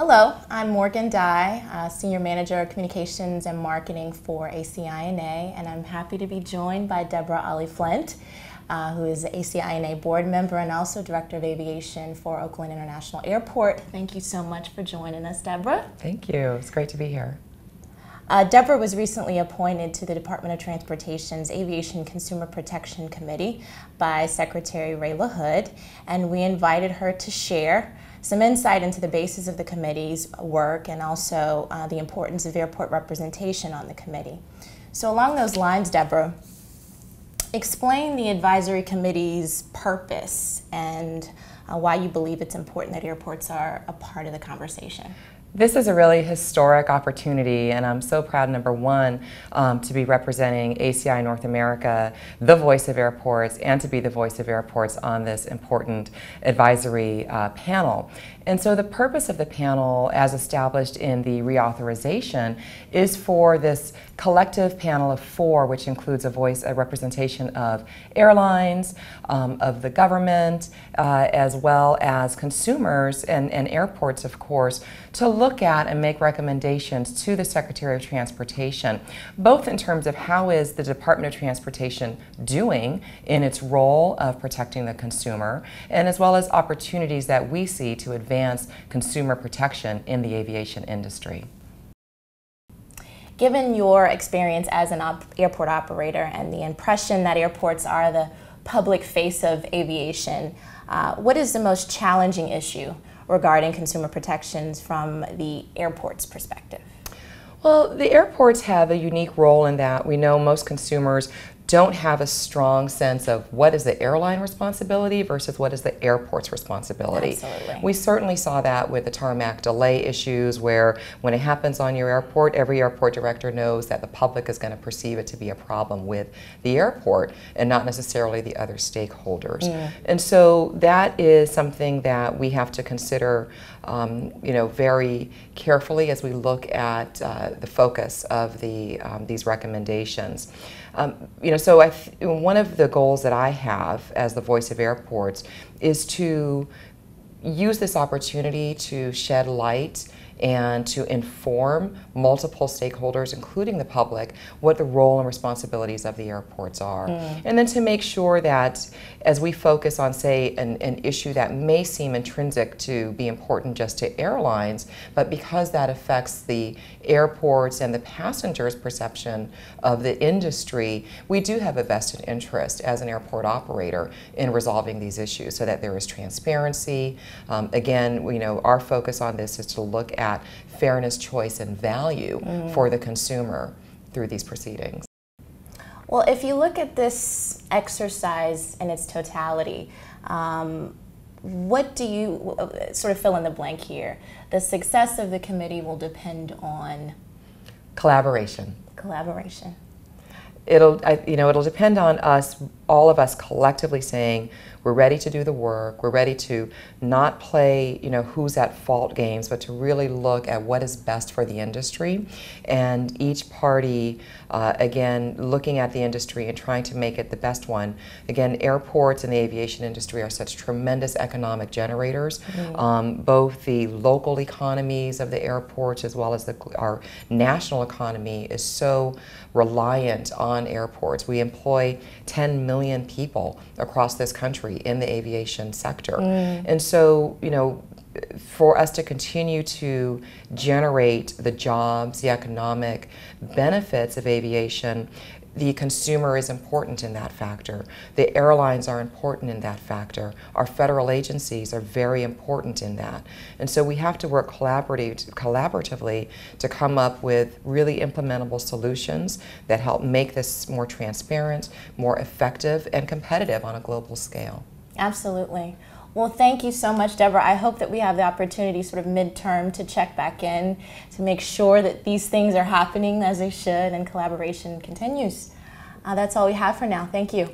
Hello, I'm Morgan Dye, Senior Manager of Communications and Marketing for ACI-NA, and I'm happy to be joined by Deborah Ale Flint, who is the ACI-NA board member and also Director of Aviation for Oakland International Airport. Thank you so much for joining us, Deborah. Thank you. It's great to be here. Deborah was recently appointed to the Department of Transportation's Aviation Consumer Protection Committee by Secretary Ray LaHood, and we invited her to share some insight into the basis of the committee's work and also the importance of airport representation on the committee. So along those lines, Deborah, explain the advisory committee's purpose and why you believe it's important that airports are a part of the conversation. This is a really historic opportunity, and I'm so proud, number one, to be representing ACI North America, the voice of airports, and to be the voice of airports on this important advisory panel. And so the purpose of the panel, as established in the reauthorization, is for this collective panel of four, which includes a representation of airlines, of the government, as well as consumers and airports, of course, to look at and make recommendations to the Secretary of Transportation, both in terms of how is the Department of Transportation doing in its role of protecting the consumer, and as well as opportunities that we see to advance consumer protection in the aviation industry. Given your experience as an airport operator and the impression that airports are the public face of aviation, what is the most challenging issue regarding consumer protections from the airport's perspective? Well, the airports have a unique role in that we know most consumers don't have a strong sense of what is the airline responsibility versus what is the airport's responsibility. Absolutely. We certainly saw that with the tarmac delay issues, where when it happens on your airport, every airport director knows that the public is going to perceive it to be a problem with the airport and not necessarily the other stakeholders. And so that is something that we have to consider very carefully as we look at the focus of these recommendations. So one of the goals that I have as the voice of airports is to use this opportunity to shed light and to inform multiple stakeholders, including the public, what the role and responsibilities of the airports are. And then to make sure that as we focus on, say, an issue that may seem intrinsic to be important just to airlines, but because that affects the airports and the passengers' perception of the industry, we do have a vested interest as an airport operator in resolving these issues so that there is transparency. Again, our focus on this is to look at fairness, choice, and value for the consumer through these proceedings. Well, if you look at this exercise in its totality, what do you sort of fill in the blank here? The success of the committee will depend on collaboration. Collaboration. It'll depend on us, all of us collectively saying, we're ready to do the work, we're ready to not play, who's at fault games, but to really look at what is best for the industry. And each party, again, looking at the industry and trying to make it the best one. Again, airports and the aviation industry are such tremendous economic generators. Both the local economies of the airports as well as our national economy is so reliant on airports. We employ 10 million people across this country in the aviation sector. And so, for us to continue to generate the jobs, the economic benefits of aviation, the consumer is important in that factor. The airlines are important in that factor. Our federal agencies are very important in that. And so we have to work collaboratively to come up with really implementable solutions that help make this more transparent, more effective, and competitive on a global scale. Absolutely. Well, thank you so much, Deborah. I hope that we have the opportunity sort of midterm to check back in to make sure that these things are happening as they should and collaboration continues. That's all we have for now. Thank you.